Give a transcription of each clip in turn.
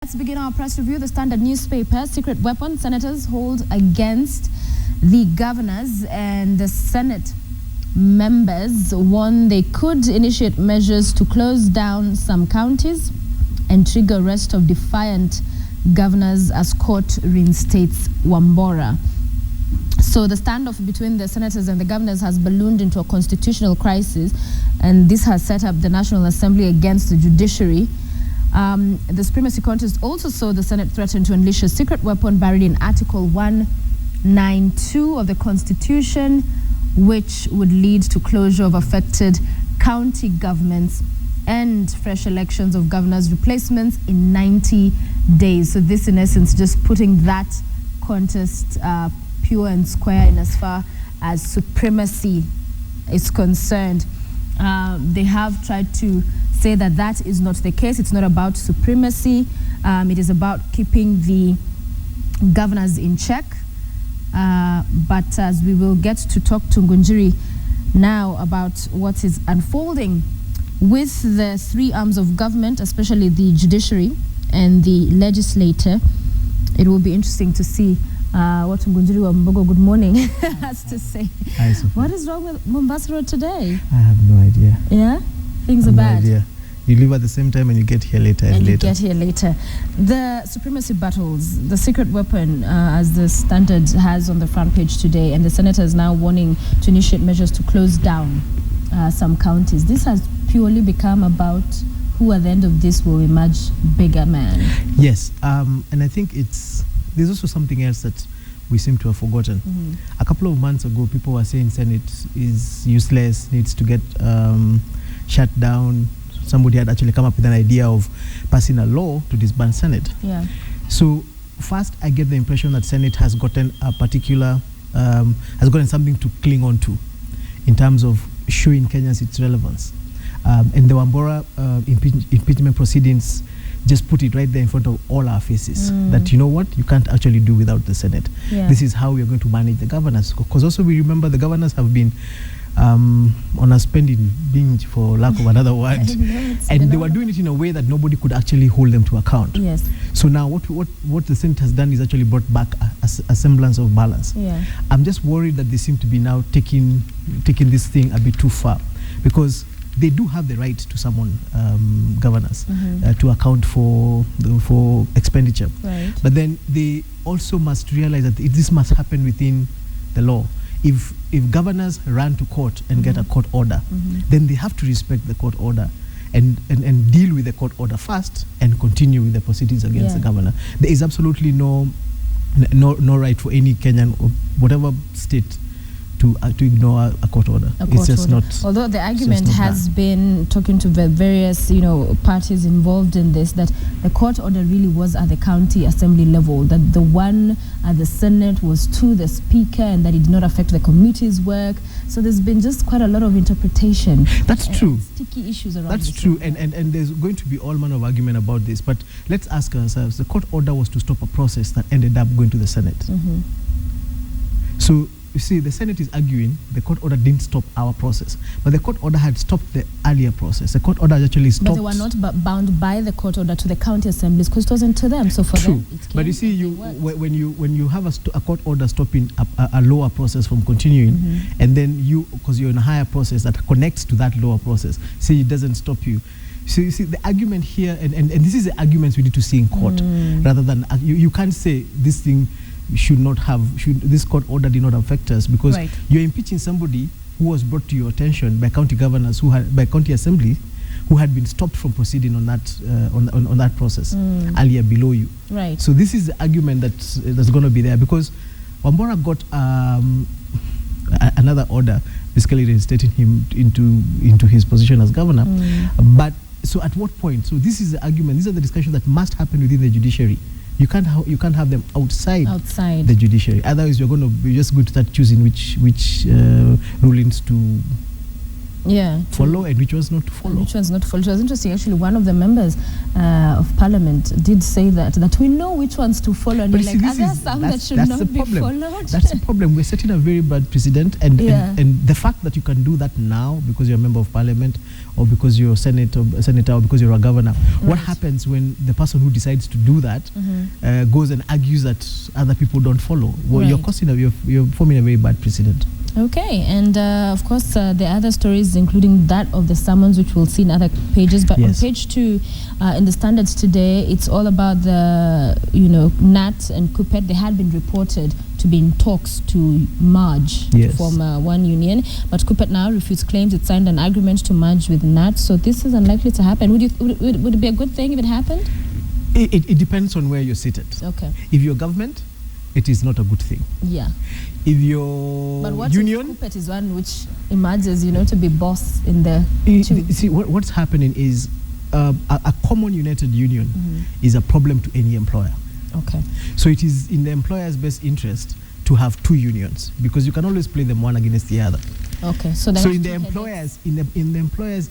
Let's begin our press review. The Standard newspaper, secret weapon senators hold against the governors, and the Senate members warn they could initiate measures to close down some counties and trigger arrest of defiant governors as court reinstates Wambora. So the standoff between the senators and the governors has ballooned into a constitutional crisis, and this has set up the National Assembly against the judiciary. The supremacy contest also saw the Senate threaten to unleash a secret weapon buried in Article 192 of the Constitution, which would lead to closure of affected county governments and fresh elections of governors' replacements in 90 days. So this, in essence, just putting that contest pure and square in as far as supremacy is concerned. They have tried to say that that is not the case. It's not about supremacy. It is about keeping the governors in check. But as we will get to talk to Ngunjiri now about what is unfolding with the three arms of government, especially the judiciary and the legislature, it will be interesting to see what Ngunjiri Wambogo, good morning, has to say. Hi, what is wrong with Mombasa Road today? I have no idea. Yeah? Things are bad. No idea. You leave at the same time and you get here later and later. You get here later. The supremacy battles, the secret weapon, as the Standard has on the front page today, and the senators now warning to initiate measures to close down some counties. This has purely become about who at the end of this will emerge bigger man. Yes, and I think there's also something else that we seem to have forgotten. A couple of months ago, people were saying Senate is useless, needs to get shut down. Somebody had actually come up with an idea of passing a law to disband Senate. Yeah. So first, I get the impression that Senate has gotten a particular, has gotten something to cling on to in terms of showing Kenyans its relevance. And the Wambora impeachment proceedings just put it right there in front of all our faces, that, you know what, you can't actually do without the Senate. Yeah. This is how we are going to manage the governors. Because also we remember the governors have been on a spending binge, for lack of another word, and they were doing it in a way that nobody could actually hold them to account. Yes. So now what the Senate has done is actually brought back a semblance of balance. Yeah. I'm just worried that they seem to be now taking this thing a bit too far, because they do have the right to summon governors to account for expenditure. Right. But then they also must realize that this must happen within the law. If governors run to court and get a court order, then they have to respect the court order and deal with the court order first and continue with the proceedings against the governor. There is absolutely no right for any Kenyan or whatever state to ignore a court order. It's just not. Although the argument has been, talking to the various parties involved in this, that the court order really was at the county assembly level, that the one at the Senate was to the speaker and that it did not affect the committee's work. So there's been just quite a lot of interpretation. That's true. Sticky issues around. That's true, and there's going to be all manner of argument about this. But let's ask ourselves: the court order was to stop a process that ended up going to the Senate. So you see, the Senate is arguing the court order didn't stop our process, but the court order had stopped the earlier process. The court order actually stopped. But they were not bound by the court order to the county assemblies, because it wasn't to them. So for them, it came. But you see, when you have a court order stopping a lower process from continuing, and then because you're in a higher process that connects to that lower process, say it doesn't stop you. So you see, the argument here, and this is the arguments we need to see in court, rather than you can't say this thing this court order did not affect us, because you're impeaching somebody who was brought to your attention by county governors, by county assembly, who had been stopped from proceeding on that on that process earlier below you. Right. So this is the argument that's going to be there, because Wambora got another order basically reinstating him into his position as governor. But so at what point? So this is the argument. These are the discussions that must happen within the judiciary. You can't have them outside the judiciary. Otherwise, you're just going to start choosing which rulings to follow and which ones not to follow. Which ones not to follow. It was interesting, actually. One of the members of parliament did say that we know which ones to follow, and but you're like, are there some that should not be followed? That's the problem. We're setting a very bad precedent, and the fact that you can do that now because you're a member of parliament, or because you're a senator, or because you're a governor. What happens when the person who decides to do that goes and argues that other people don't follow? Well, you're forming a very bad precedent. Okay, and of course the other stories, including that of the summons, which we'll see in other pages. But on page 2 in the Standards today, it's all about the NAT and Kupet. They had been reported to be in talks to merge to form one union, but Kupet now refutes claims it signed an agreement to merge with NAT. So this is unlikely to happen. Would it be a good thing if it happened? It depends on where you're seated. Okay. If you're government, it is not a good thing. Yeah. If your but what union, if Kupet is one which emerges, to be boss in the see what's happening is a common united union is a problem to any employer. Okay. So it is in the employer's best interest to have two unions, because you can always play them one against the other. Okay. So in the employer's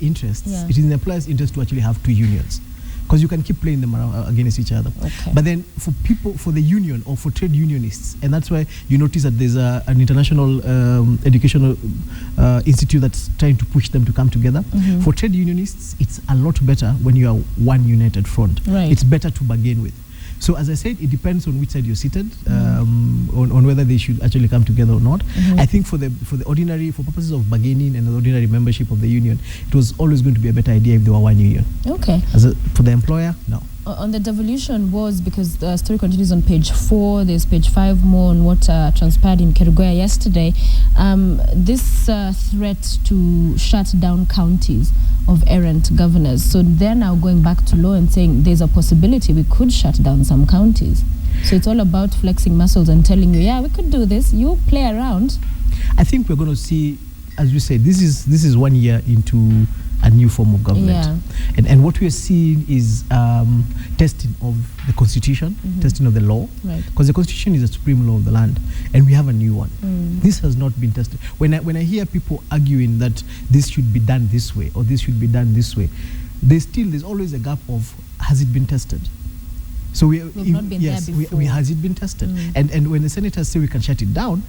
interest, it is in the employer's interest to actually have two unions, because you can keep playing them around against each other. Okay. But then for the union or for trade unionists, and that's why you notice that there's an international educational institute that's trying to push them to come together. For trade unionists, it's a lot better when you are one united front. Right. It's better to bargain with. So as I said, it depends on which side you're seated, on whether they should actually come together or not. I think for purposes of bargaining and the ordinary membership of the union, it was always going to be a better idea if they were one union. Okay. For the employer, no. On the devolution was, because the story continues on page 4, there's page 5 more on what transpired in Kerugoya yesterday. This threat to shut down counties of errant governors. So they're now going back to law and saying there's a possibility we could shut down some counties. So it's all about flexing muscles and telling you, yeah, we could do this. You play around. I think we're going to see, as we said, this is 1 year into a new form of government. And what we are seeing is testing of the constitution, testing of the law, because the constitution is the supreme law of the land, and we have a new one. This has not been tested. When I hear people arguing that this should be done this way or this should be done this way, there's always a gap of, has it been tested? So we've not been there before. Has it been tested? And when the senators say we can shut it down,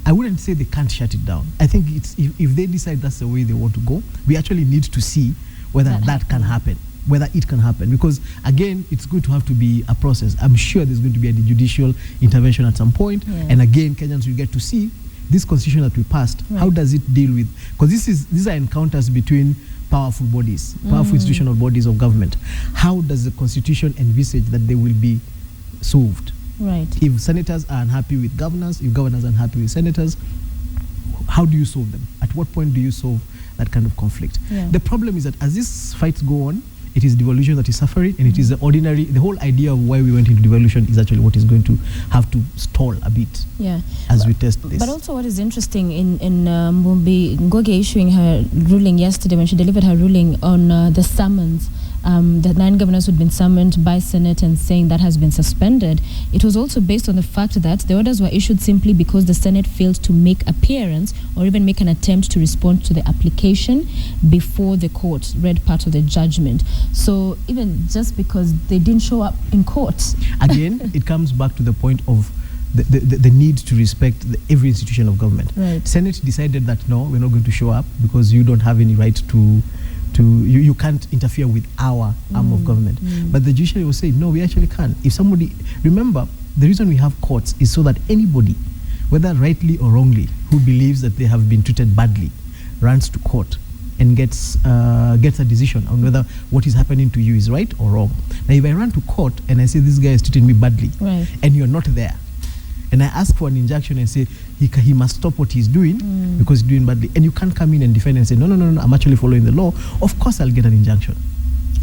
I wouldn't say they can't shut it down. I think it's if they decide that's the way they want to go, we actually need to see whether that can happen, whether it can happen. Because again, it's going to have to be a process. I'm sure there's going to be a judicial intervention at some point. And again, Kenyans will get to see this constitution that we passed. How does it deal with? Because these are encounters between powerful bodies, powerful institutional bodies of government. How does the constitution envisage that they will be solved? Right. If senators are unhappy with governors, if governors are unhappy with senators, how do you solve them? At what point do you solve that kind of conflict? The problem is that as these fights go on, it is devolution that is suffering, and it is the whole idea of why we went into devolution is actually what is going to have to stall a bit as we test this. But also what is interesting in Mbumbi Ngoge issuing her ruling yesterday, when she delivered her ruling on the summons, the 9 governors who had been summoned by Senate, and saying that has been suspended, it was also based on the fact that the orders were issued simply because the Senate failed to make appearance or even make an attempt to respond to the application before the court read part of the judgment. So even just because they didn't show up in court. Again, it comes back to the point of the need to respect every institution of government. Senate decided that no, we're not going to show up because you don't have any right to you can't interfere with our arm of government. But the judiciary will say, no, we actually can. If somebody, remember, the reason we have courts is so that anybody, whether rightly or wrongly, who believes that they have been treated badly, runs to court and gets a decision on whether what is happening to you is right or wrong. Now, if I run to court and I say this guy is treating me badly, and you're not there, and I ask for an injunction and say he must stop what he's doing because he's doing badly, and you can't come in and defend and say, no, I'm actually following the law, of course I'll get an injunction.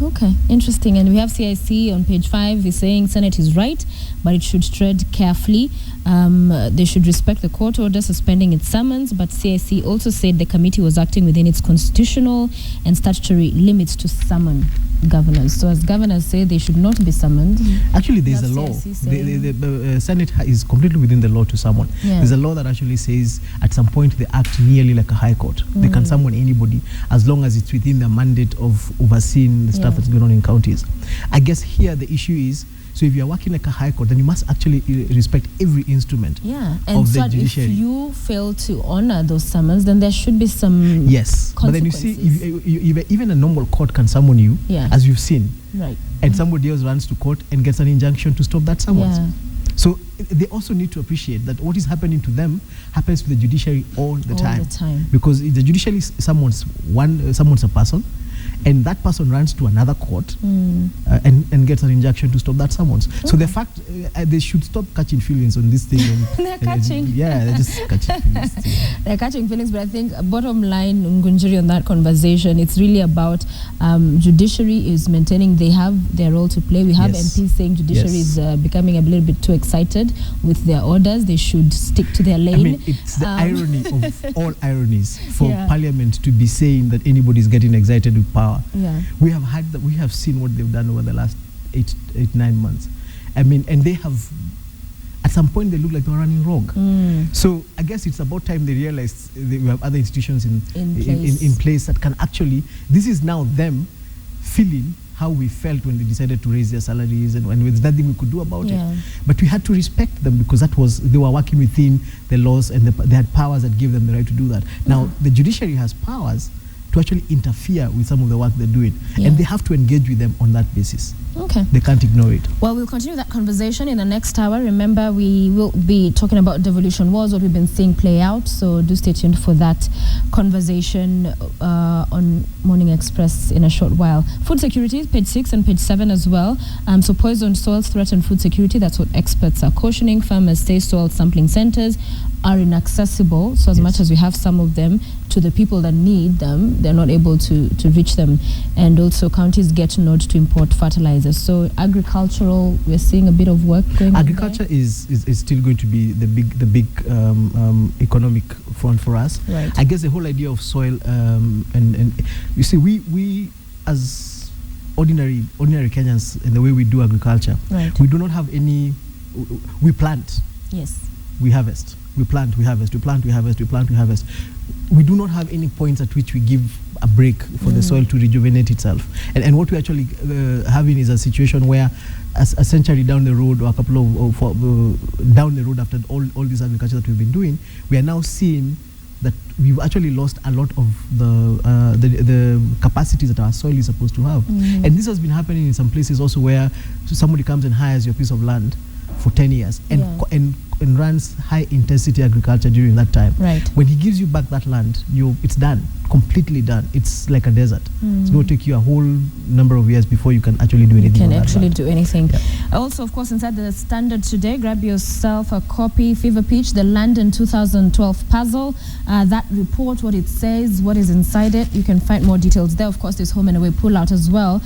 Okay, interesting. And we have CIC on page 5 is saying Senate is right, but it should tread carefully. They should respect the court order suspending its summons, but CIC also said the committee was acting within its constitutional and statutory limits to summon governors. So as governors say, they should not be summoned. Actually, there's a law. The Senate is completely within the law to summon. Yeah. There's a law that actually says at some point they act nearly like a high court. They can summon anybody as long as it's within the mandate of overseeing the stuff that's going on in counties. I guess here the issue is, so if you're working like a high court, then you must actually respect every instrument and of so the judiciary. If you fail to honor those summons, then there should be some but then you see, even a normal court can summon you, as you've seen, right? And somebody else runs to court and gets an injunction to stop that summons. So they also need to appreciate that what is happening to them happens to the judiciary all the time. Because if the judiciary summons a person, and that person runs to another court and gets an injunction to stop that summons. So the fact they should stop catching feelings on this thing. They're catching. They're just catching feelings. They're catching feelings, but I think bottom line, Ngunjiri, on that conversation, it's really about judiciary is maintaining they have their role to play. We have MPs saying judiciary is becoming a little bit too excited with their orders. They should stick to their lane. I mean, it's the irony of all ironies for Parliament to be saying that anybody is getting excited with power. We have seen what they've done over the last 8-9 months. I mean, and they have, at some point they look like they're running wrong. So I guess it's about time they realize we have other institutions in place that can actually, this is now them feeling how we felt when they decided to raise their salaries, and when there's nothing we could do about it. But we had to respect them because they were working within the laws, and they had powers that gave them the right to do that. Now the judiciary has powers to actually interfere with some of the work they're doing. And they have to engage with them on that basis. They can't ignore it. Well, we'll continue that conversation in the next hour. Remember, we will be talking about devolution wars, what we've been seeing play out. So do stay tuned for that conversation on Morning Express in a short while. Food security, page 6 and page 7 as well. So poisoned soils threaten food security. That's what experts are cautioning. Farmers say soil sampling centers are inaccessible. So as much as we have some of them, to the people that need them, they're not able to reach them. And also counties get nod to import fertilizers. So agricultural, we're seeing a bit of work going on. Agriculture is still going to be the big economic front for us. I guess the whole idea of soil and you see, we as ordinary Kenyans, in the way we do agriculture, we do not have any. We plant. We harvest. We plant, we harvest, we plant, we harvest, we plant, we harvest. We do not have any points at which we give a break for the soil to rejuvenate itself. And what we're actually having is a situation where a century down the road, or a couple of down the road after all this agriculture that we've been doing, we are now seeing that we've actually lost a lot of the capacities that our soil is supposed to have. And this has been happening in some places also, where somebody comes and hires your piece of land for 10 years and runs high intensity agriculture during that time. When he gives you back that land, it's done, completely done. It's like a desert. It's going to take you a whole number of years before you can actually do anything. Do anything. Also, of course, inside the Standard today, grab yourself a copy, Fever Pitch, the London 2012 puzzle. That report, what it says, what is inside it, you can find more details there. Of course, there's home and away pullout as well.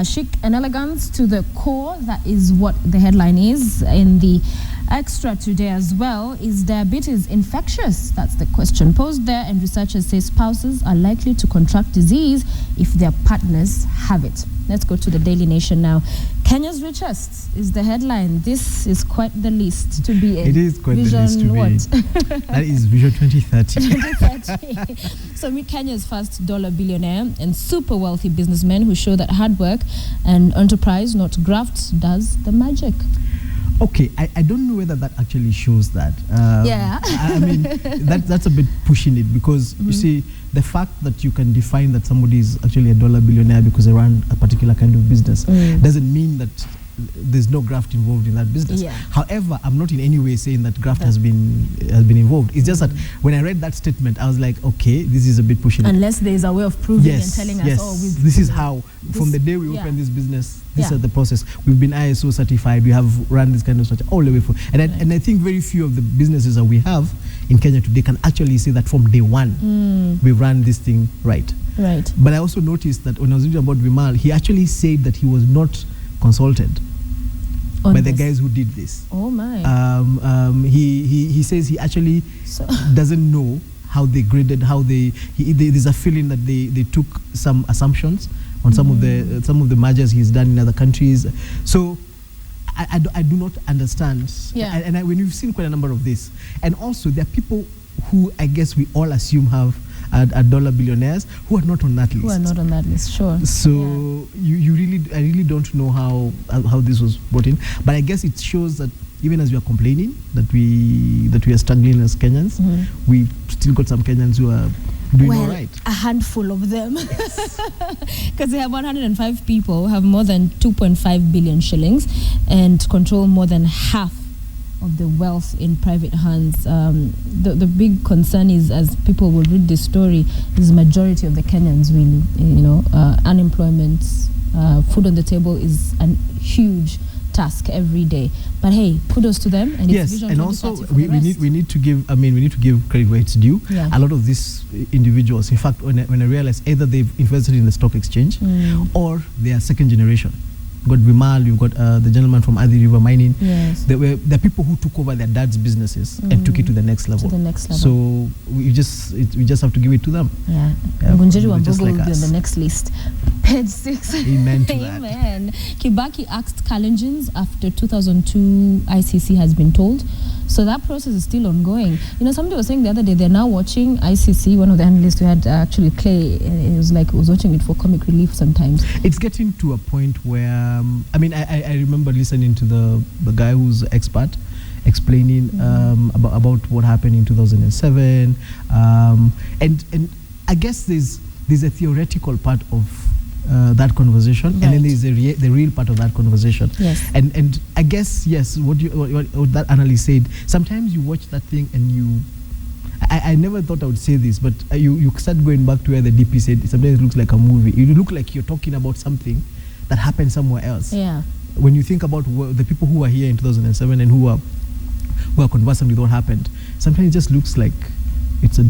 Chic and elegance to the core, that is what the headline is. In the Extra today as well, is diabetes infectious? That's the question posed there, and researchers say spouses are likely to contract disease if their partners have it. Let's go to the Daily Nation now. Kenya's richest is the headline. This is quite the list to be in. It is quite the list to be in. That is Vision 2030. So meet Kenya's first dollar billionaire and super wealthy businessmen who show that hard work and enterprise, not graft, does the magic. Okay, I don't know whether that actually shows that. I mean, that's a bit pushing it, because you see, the fact that you can define that somebody is actually a dollar billionaire because they run a particular kind of business doesn't mean that there's no graft involved in that business. However, I'm not in any way saying that graft has been involved. It's just that when I read that statement, I was like, okay, this is a bit pushing. Unless there is a way of proving and telling us, oh, this is how, from the day we opened this business, this is the process. We've been ISO certified. We have run this kind of structure all the way through. And I think very few of the businesses that we have in Kenya today can actually say that from day one, we've run this thing right. But I also noticed that when I was reading about Vimal, he actually said that he was not consulted by the guys who did this. Oh my! He says he actually doesn't know how they graded, there's a feeling that they took some assumptions, on some of the mergers he's done in other countries. So I do not understand. Yeah. And when you've seen quite a number of this, and also there are people who I guess we all assume are dollar billionaires who are not on that list. Who are not on that list, sure. So I really don't know how this was brought in, but I guess it shows that even as we are complaining that we are struggling as Kenyans, we still got some Kenyans who are doing all right. A handful of them, because they have 105 people who have more than 2.5 billion shillings and control more than half of the wealth in private hands. The big concern is, as people will read this story, is the majority of the Kenyans really, unemployment, food on the table is a huge task every day. But hey, kudos to them. And yes, Vision and 2030 also for we the rest. need to give credit where it's due. Yeah. A lot of these individuals, in fact, when I realized either they've invested in the stock exchange or they are second generation. You've got Vimal, you've got the gentleman from Adi River Mining. Yes. There were people who took over their dad's businesses and took it to the next level. So we just have to give it to them. Yeah. Ngunjiri and just Bogo like will be on us. the next list. Page 6. Amen to that. Amen. Kibaki asked Kalenjins after 2002 ICC has been told. So that process is still ongoing. Somebody was saying the other day they're now watching ICC. One of the analysts we had, actually Clay, it was watching it for comic relief sometimes. It's getting to a point where, I remember listening to the guy who's expert explaining about what happened in 2007. And I guess there's a theoretical part of that conversation, right. And then there's the real part of that conversation. Yes. And I guess, yes, what that analyst said, sometimes you watch that thing and I never thought I would say this, but you start going back to where the DP said sometimes it looks like a movie. You look like you're talking about something that happened somewhere else. Yeah. When you think about the people who were here in 2007 and who are conversant with what happened, sometimes it just looks like it's a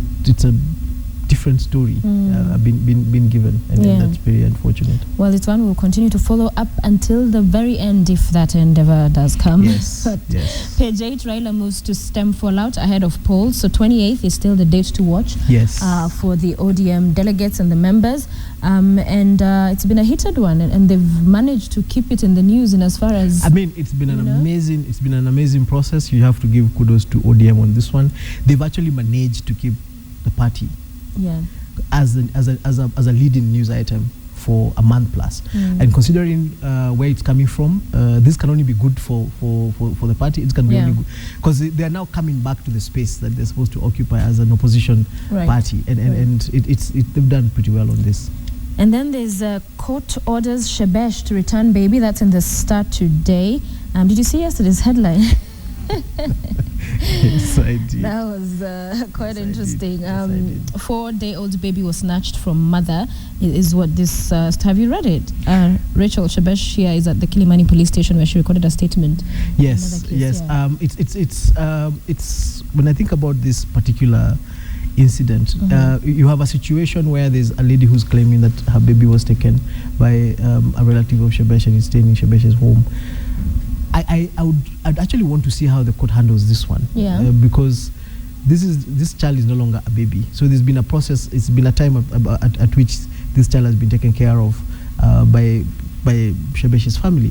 different story been given, and that's very unfortunate. Well, it's one we'll continue to follow up until the very end, if that endeavor does come. Yes. Yes. Page 8, Raila moves to stem fallout ahead of polls. So 28th is still the date to watch. Yes. For the ODM delegates and the members, and it's been a heated one, and they've managed to keep it in the news. And as far as it's been an amazing process. You have to give kudos to ODM on this one. They've actually managed to keep the party as a leading news item for a month plus. And considering where it's coming from, this can only be good for the party. It can be only good because they are now coming back to the space that they're supposed to occupy as an opposition party, and they've done pretty well on this. And then there's court orders Shebesh to return baby. That's in the Star today. Did you see yesterday's headline? Yes, I did. That was quite interesting. Yes, 4-day-old baby was snatched from mother, is what this... have you read it? Rachel Shebesh here is at the Kilimani police station where she recorded a statement. Yes, yes. Yeah. It's when I think about this particular incident, you have a situation where there's a lady who's claiming that her baby was taken by a relative of Shebesh and is staying in Shebesh's home. I'd actually want to see how the court handles this one, because this child is no longer a baby. So there's been a process. It's been a time at which this child has been taken care of by Shebesh's family,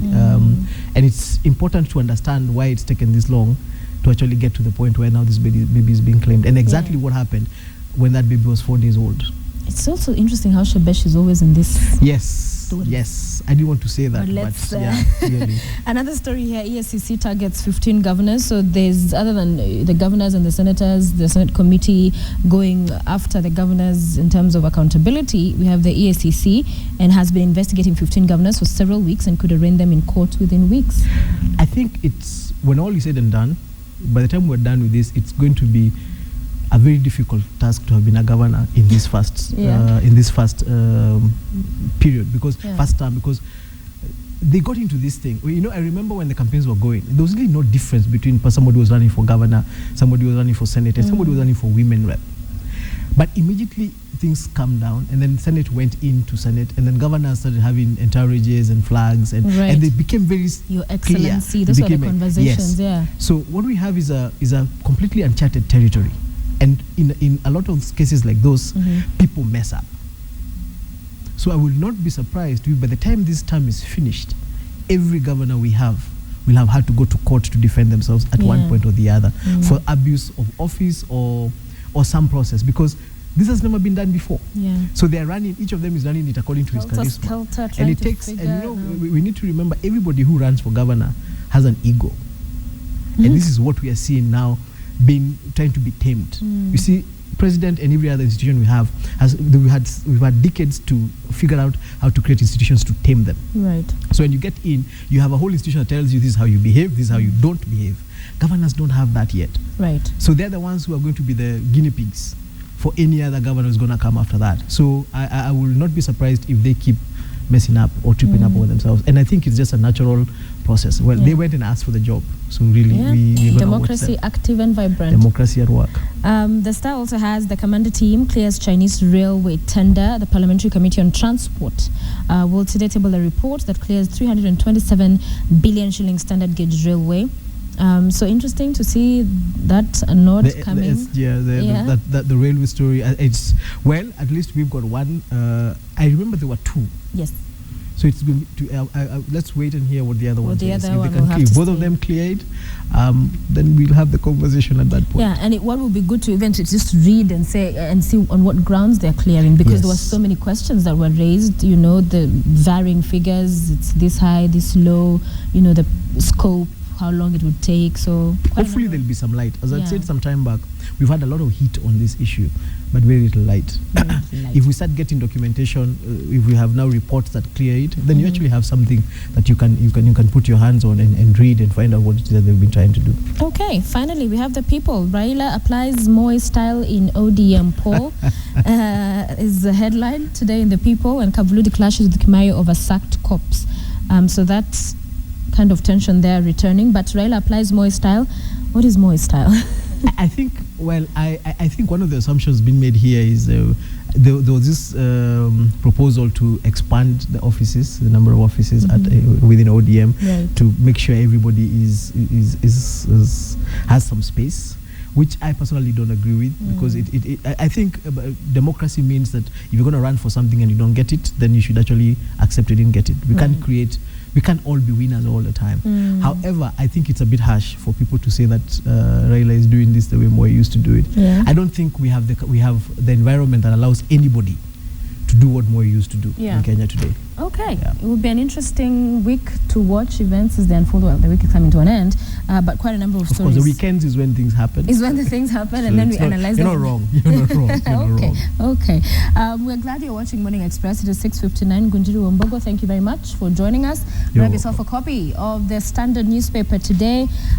and it's important to understand why it's taken this long to actually get to the point where now this baby is being claimed, and exactly what happened when that baby was 4 days old. It's also interesting how Shebesh is always in this. Yes, I didn't want to say that, but yeah, clearly. Another story here, ESCC targets 15 governors. So there's, other than the governors and the senators, the Senate committee going after the governors in terms of accountability, we have the ESCC and has been investigating 15 governors for several weeks and could arraign them in court within weeks. I think it's, when all is said and done, by the time we're done with this, it's going to be a very difficult task to have been a governor in this first period, because first term, because they got into this thing. I remember when the campaigns were going, there was really no difference between somebody who was running for governor, somebody who was running for senate, and somebody who was running for women rep. But immediately things calmed down, and then Senate went into Senate, and then governors started having entourages and flags, and they became very Your Excellency, clear. those were the conversations. So what we have is a completely uncharted territory. And in a lot of cases like those, people mess up. So I will not be surprised if by the time this term is finished, every governor we have will have had to go to court to defend themselves at one point or the other for abuse of office or some process, because this has never been done before. So they are running, each of them is running it according to his charisma. And it takes, and you know, we need to remember, everybody who runs for governor has an ego. And this is what we are seeing now, trying to be tamed. You see, president and every other institution we have, we've had decades to figure out how to create institutions to tame them. Right. So when you get in, you have a whole institution that tells you this is how you behave, this is how you don't behave. Governors don't have that yet. Right. So they're the ones who are going to be the guinea pigs for any other governor who's going to come after that. So I will not be surprised if they keep messing up or tripping up over themselves. And I think it's just a natural process. Well, they went and asked for the job. So really, we're democracy active and vibrant. Democracy at work. The Star also has the commander team clears Chinese railway tender. The Parliamentary Committee on Transport will today table a report that clears 327 billion shilling standard gauge railway. So interesting to see that nod coming. The railway story. It's, well, at least we've got one. I remember there were two. Yes. So it's going to. Let's wait and hear what the other one says. If both of them cleared, then we'll have the conversation at that point. Yeah, and what would be good to even to just read and say and see on what grounds they're clearing, because there were so many questions that were raised. You know, the varying figures. It's this high, this low. You know, the scope, how long it would take. So hopefully there'll be some light. As I said some time back, we've had a lot of heat on this issue, but very little light. If we start getting documentation, if we have now reports that clear it, then you actually have something that you can put your hands on and read and find out what it is that they've been trying to do. Okay, finally we have the people. Raila applies Moi style in ODM poll. Is the headline today in the People, and Kavuludi clashes with Kimayo over sacked cops. So that's kind of tension there returning, but Raila applies Moi style. What is Moi style? I think, well, I think one of the assumptions being made here is there was this proposal to expand the offices, the number of offices within ODM, to make sure everybody has some space, which I personally don't agree with, because I think democracy means that if you're going to run for something and you don't get it, then you should actually accept you didn't get it. We can't all be winners all the time. However, I think it's a bit harsh for people to say that Raila is doing this the way Moi used to do it. I don't think we have the environment that allows anybody to do what Moi used to do in Kenya today. Okay, it will be an interesting week to watch events as they unfold. Well, the week is coming to an end, but quite a number of stories. Of course, the weekends is when things happen. Is when the things happen, so and then we analyze them. You're not wrong. You're not wrong. Okay. We're glad you're watching Morning Express. It is 6:59. Ngunjiri Wambogo, thank you very much for joining us. Grab yourself a copy of the Standard newspaper today.